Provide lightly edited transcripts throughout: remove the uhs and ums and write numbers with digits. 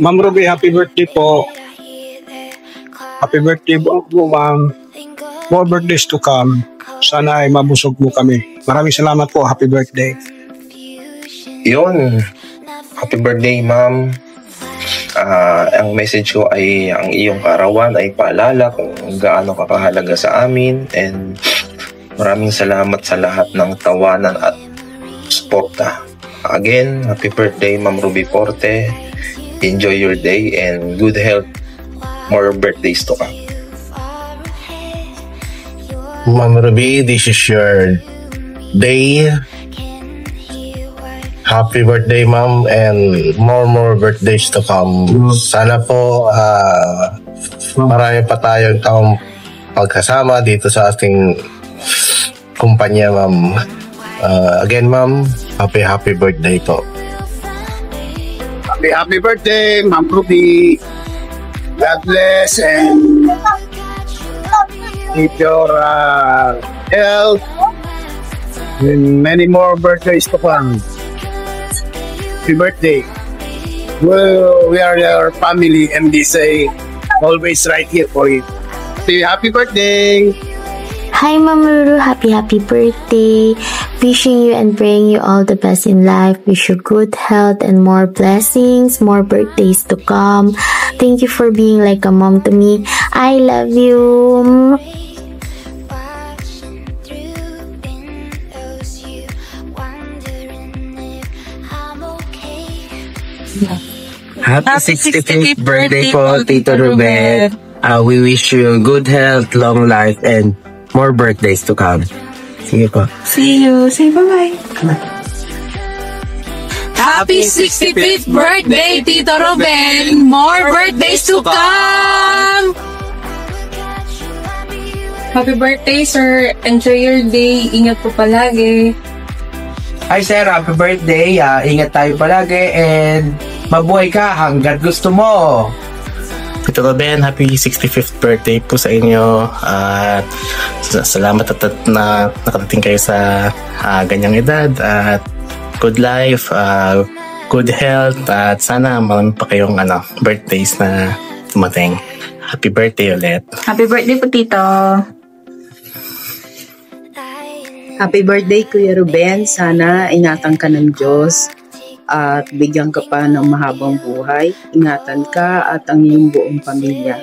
Ma'am Ruby, happy birthday po. Happy birthday po, ma'am. More birthdays to come. Sana ay mabusog mo kami. Maraming salamat po. Happy birthday. Yun. Happy birthday, ma'am. Ang message ko ay ang iyong kaarawan ay paalala kung gaano ka kahalaga sa amin, and maraming salamat sa lahat ng tawanan at suporta. Again, happy birthday, Ma'am Ruby Forte. Enjoy your day and good health. More birthdays to come. Ma'am Ruby, this is your day. Happy birthday, ma'am, and more birthdays to come. Sana po marami pa tayong taong pagkasama dito sa ating kumpanya, ma'am. Again, ma'am, happy birthday po. Happy birthday, Ma'am Ruby. God bless and keep your health and many more birthdays to come. Happy birthday. Well, we are your family and they say always right here for you. Happy birthday. Hi, Ma'am Ruru. Happy birthday. Wishing you and praying you all the best in life. Wish you good health and more blessings, more birthdays to come. Thank you for being like a mom to me. I love you. Happy 65th birthday po, Tito Ruben. We wish you good health, long life, and more birthdays to come. See you po. See you. Say bye-bye. Happy 65th birthday, Tito Ruben! More birthdays to come! Happy birthday, sir. Enjoy your day. Ingat po palagi. Hi sir, happy birthday. Ingat tayo palagi and mabuhay ka hanggat gusto mo. Tito Ruben, happy 65th birthday po sa inyo. At salamat at na nakarating kayo sa ganyang edad. At good life, good health, at sana marami pa kayong birthdays na tumating. Happy birthday ulit. Happy birthday po, Tito. Happy birthday, Kuya Ruben. Sana ingatan ka ng Diyos at bigyan ka pa ng mahabang buhay. Ingatan ka at ang iyong buong pamilya.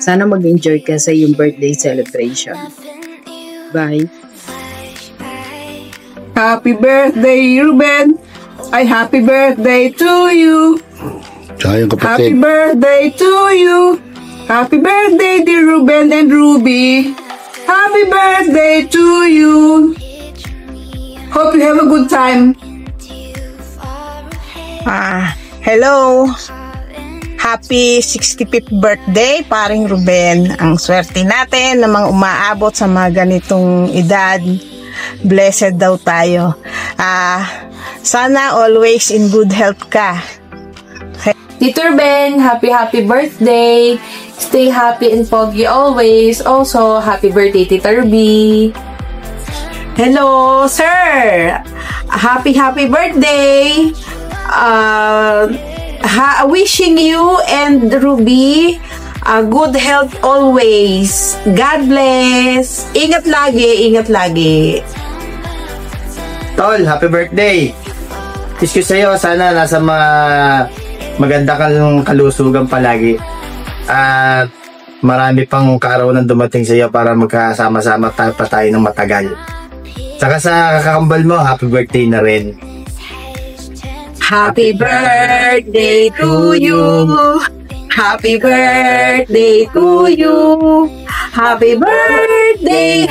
Sana mag-enjoy ka sa iyong birthday celebration. Bye. Happy birthday, Ruben! Ay, happy birthday to you! Happy birthday to you! Happy birthday, dear Ruben and Ruby! Happy birthday to you! Hope you have a good time. Hello! Happy 65th birthday, paring Ruben. Ang swerte natin na mga umaabot sa mga ganitong edad. Blessed daw tayo. Sana always in good health ka. Tito Ruben, happy birthday. Stay happy and foggy always. Also, happy birthday, Tita Ruby. Hello, sir! Happy birthday! Wishing you and Ruby good health always. God bless. Ingat lagi. Tol, happy birthday. Wish ko sa'yo, sana nasa maganda kang kalusugan palagi. At marami pang kaarawan na dumating sa'yo para magkasama-sama pa tayo ng matagal. Saka sa kakambal mo, happy birthday na rin. Happy birthday to you. Happy birthday to you. Happy birthday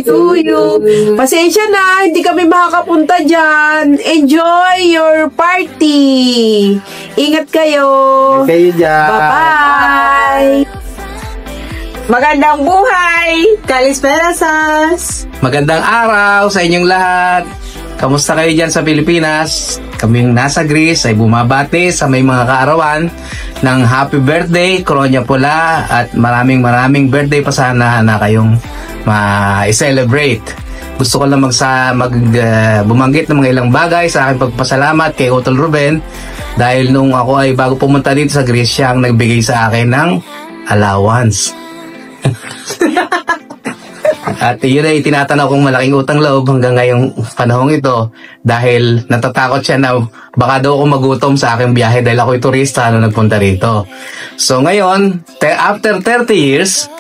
to you. Pasensya na, hindi kami makakapunta dyan. Enjoy your party. Ingat kayo. Kayo dyan. Bye-bye. Magandang buhay! Kalisperasas! Magandang araw sa inyong lahat. Kamusta kayo dyan sa Pilipinas? Kaming nasa Greece ay bumabati sa may mga kaarawan ng happy birthday, Kronya Pula, at maraming birthday pa sana na kayong ma-celebrate. gusto ko lang bumanggit ng mga ilang bagay sa aking pagpasalamat kay Utol Ruben dahil nung ako ay bago pumunta dito sa Greece, siya ang nagbigay sa akin ng allowance. At yun ay tinatanaw kong malaking utang loob hanggang ngayong panahong ito dahil natatakot siya na baka daw ako magutom sa aking biyahe dahil ako'y turista na nagpunta rito. So ngayon, after 30 years,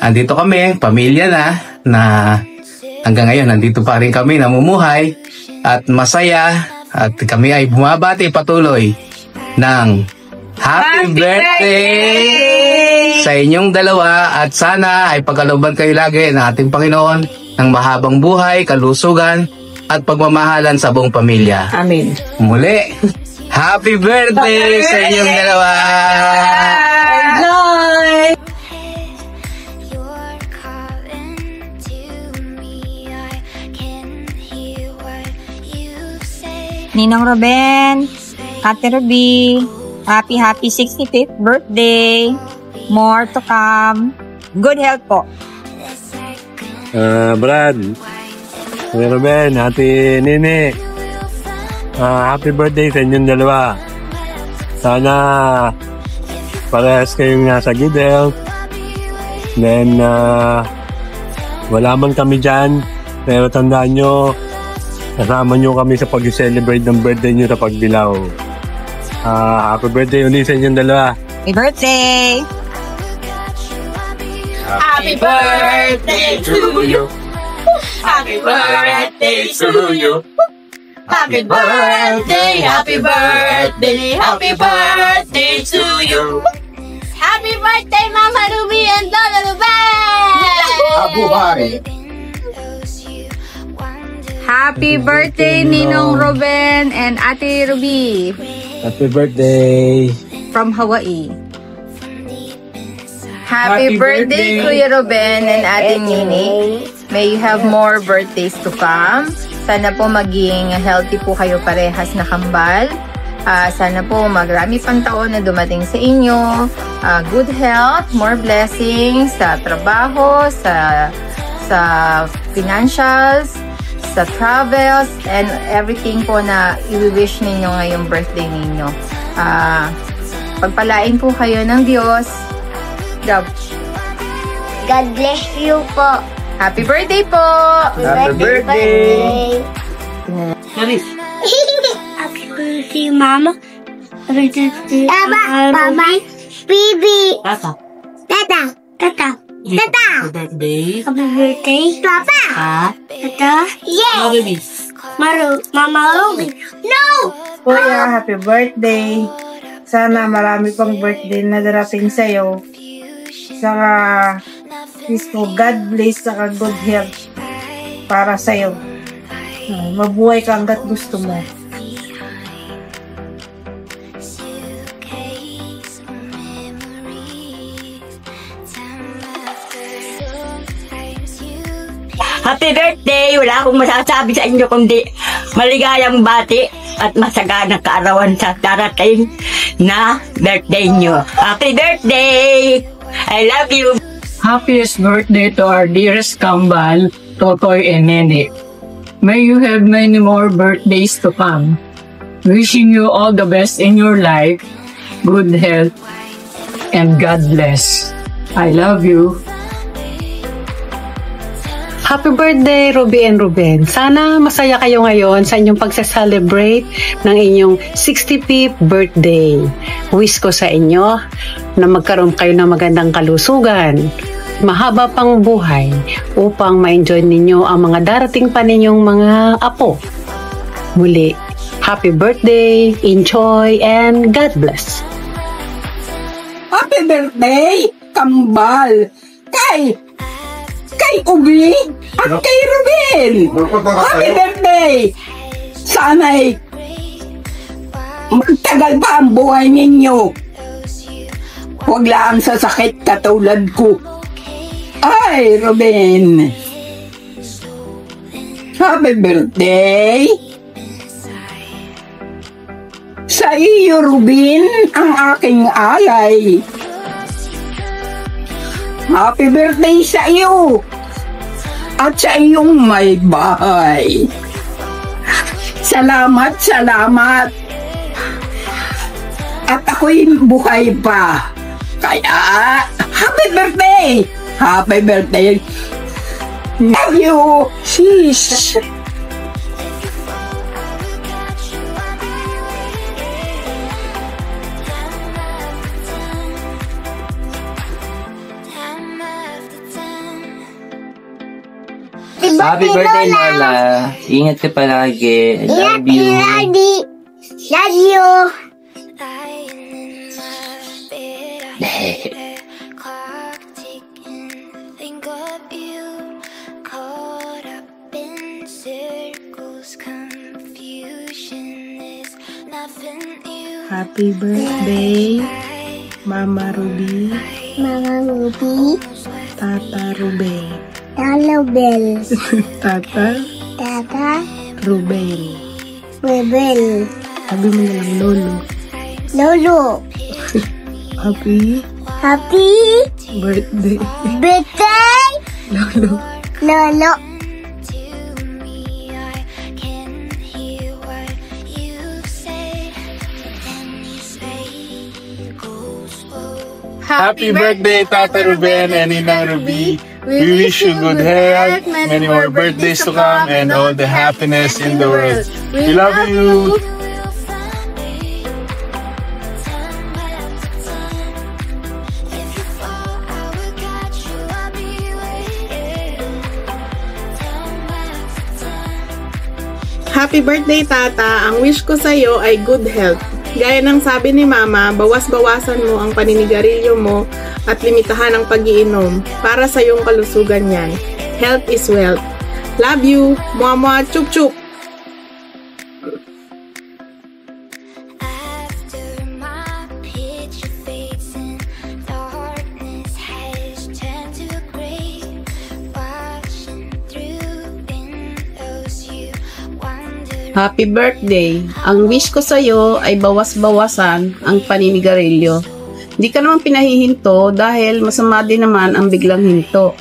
andito kami, pamilya na hanggang ngayon nandito pa rin kami namumuhay at masaya at kami ay bumabati patuloy ng Happy birthday sa inyong dalawa at sana ay pagkalooban kayo lagi ng ating Panginoon ng mahabang buhay, kalusugan at pagmamahalan sa buong pamilya. Amen. Muli, happy birthday sa inyong dalawa! Enjoy! Ninong Ruben, Ate Ruby, happy 65th birthday. More to come. Good health po. Brad, Ate Ruben, Ate Nene, happy birthday sa inyong dalawa. Sana parehas kayong nasa good health. Then, wala man kami dyan, pero tandaan nyo, kasama nyo kami sa pag-celebrate ng birthday nyo sa Pagbilao. Happy birthday ulit sa inyong dalawa. Happy birthday! Happy birthday to you. Happy birthday to you. Happy birthday, happy birthday, happy birthday to you. Happy birthday, Mama Ruby and Lola Ruben! Abuhay! Happy birthday, Ninong Ruben and Ate Ruby Happy birthday! from Hawaii. Happy birthday, Kuya Ruben and Ate Nini. May you have more birthdays to come. Sana po maging healthy po kayo parehas na kambal. Sana po magrami pang taon na dumating sa inyo. Good health, more blessings sa trabaho, sa financials, sa travels, and everything po na i-wish ninyo ngayong birthday ninyo. Pagpalain po kayo ng Diyos. God bless you po. Happy birthday po! Happy birthday! Happy birthday, Mama. Happy birthday, Mama. Bibi. Tata. Happy birthday. Happy birthday, Papa. Tata. Yes. Mama Ruby. No! Kuya, happy birthday. Sana marami pang birthday na darating sa'yo. Saka, God bless, saka good health para sa'yo. Mabuhay ka hanggat gusto mo. Happy birthday! Wala akong masasabi sa inyo kundi maligayang bati at masaganang kaarawan sa darating na birthday nyo. Happy birthday! I love you! Happiest birthday to our dearest Kambal, Totoy and Nene. May you have many more birthdays to come. Wishing you all the best in your life, good health, and God bless. I love you. Happy birthday, Ruby and Ruben. Sana masaya kayo ngayon sa inyong pagsa-celebrate ng inyong 65th birthday. Wish ko sa inyo na magkaroon kayo ng magandang kalusugan, mahaba pang buhay upang ma-enjoy ninyo ang mga darating pa ninyong mga apo. Muli, happy birthday, enjoy, and God bless. Happy birthday, Kambal! Kay Ubi at kay Ruben! Happy birthday! Sana'y magtagal pa ang buhay ninyo. Huwag lang sa sakit katulad ko. Ay, Ruben! Happy birthday! Sa iyo, Ruben, ang aking alay. Happy birthday sa iyo! at sa iyong may bahay. Salamat, salamat. At ako'y buhay pa. Kaya, happy birthday! Happy birthday! Love you, sis! Happy birthday, Lola. Ingat ka palagi. I love you. Love you. Happy birthday, Mama Ruby. Mama Ruby. Tata Ruben. Tata Bell. Tata Tata Ruben. Rebel. Sabi mo na lang Lolo. Lolo. Happy birthday. birthday, Lolo. Lolo. Happy birthday, Tata Ruben and Ninang Ruby. We wish you good health, many more birthdays to come, and all the happiness in the world. We love you. Happy birthday, Tata. Ang wish ko sa'yo ay good health. Gaya ng sabi ni Mama, bawas-bawasan mo ang paninigarilyo mo at limitahan ang pag-iinom para sa iyong kalusugan yan. Health is wealth. Love you. Mua mua, chup chup. Happy birthday! Ang wish ko sa'yo ay bawas-bawasan ang paninigarilyo. Hindi ka naman pinahihinto dahil masama din naman ang biglang hinto.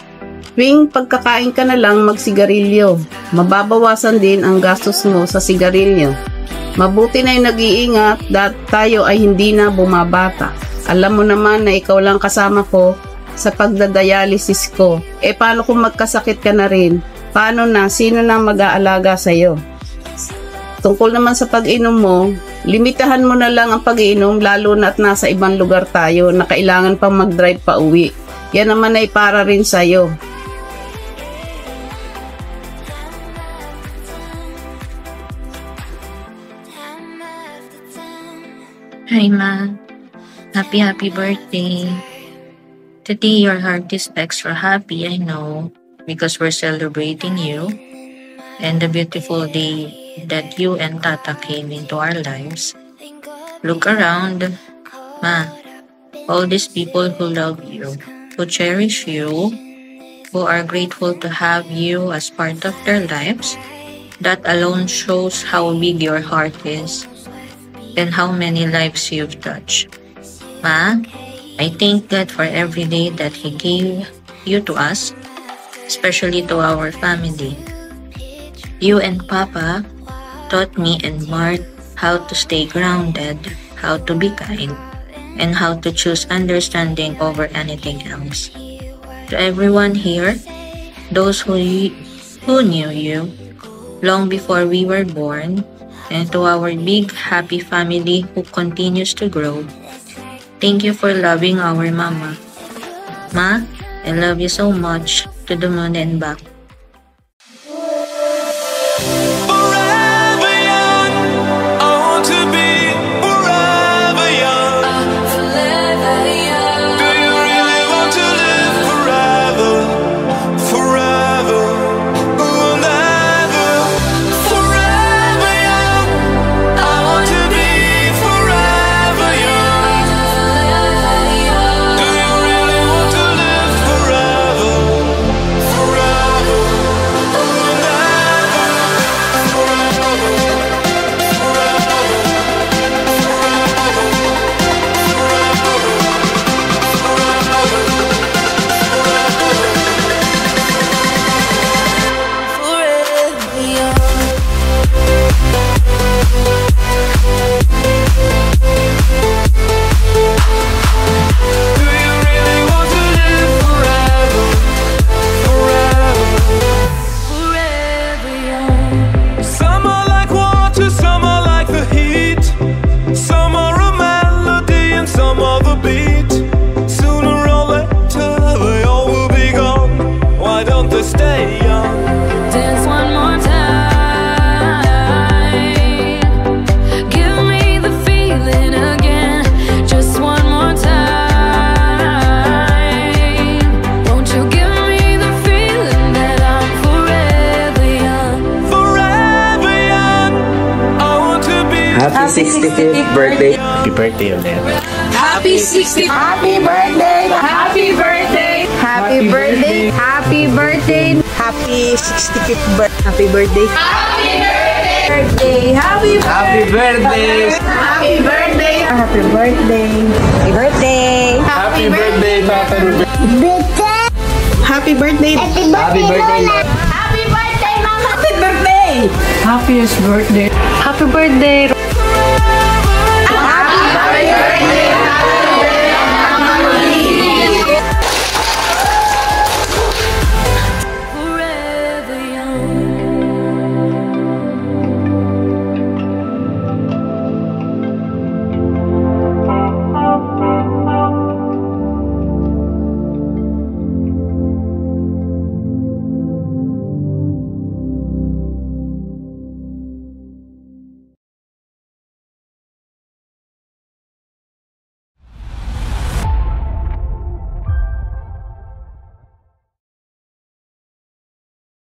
Tuwing pagkakain ka na lang magsigarilyo. Mababawasan din ang gastos mo sa sigarilyo. Mabuti na yung nag-iingat dahil tayo ay hindi na bumabata. Alam mo naman na ikaw lang kasama ko sa pagdadialysis ko. Paano kung magkasakit ka na rin? Paano na? Sino na mag-aalaga sa'yo? Tungkol naman sa pag-inom mo, limitahan mo na lang ang pag-inom lalo na at nasa ibang lugar tayo na kailangan pang mag-drive pa uwi. Yan naman ay para rin sa'yo. Hi, Ma. Happy birthday. Today your heart is extra happy, I know, because we're celebrating you and the beautiful day that you and Tata came into our lives. Look around, Ma. All these people who love you, who cherish you, who are grateful to have you as part of their lives, that alone shows how big your heart is and how many lives you've touched. Ma, I thank God for every day that He gave you to us, especially to our family. You and Papa taught me and Mark how to stay grounded, how to be kind, and how to choose understanding over anything else. To everyone here, those who knew you long before we were born, and to our big happy family who continues to grow, thank you for loving our Mama. Ma, I love you so much, to the moon and back. Forever 65th birthday. Happy birthday ulit. Happy 60th. Happy birthday. Happy birthday. Happy birthday. Happy birthday. Happy 65th birthday. Happy birthday. Birthday. Happy Happy birthday! Happy birthday. Happy birthday. Happy birthday. Happy birthday, Tata Ruben. Happy birthday. Happy birthday, Lord. Happy birthday, Mama. Happy birthday. Happiest birthday. Happy birthday,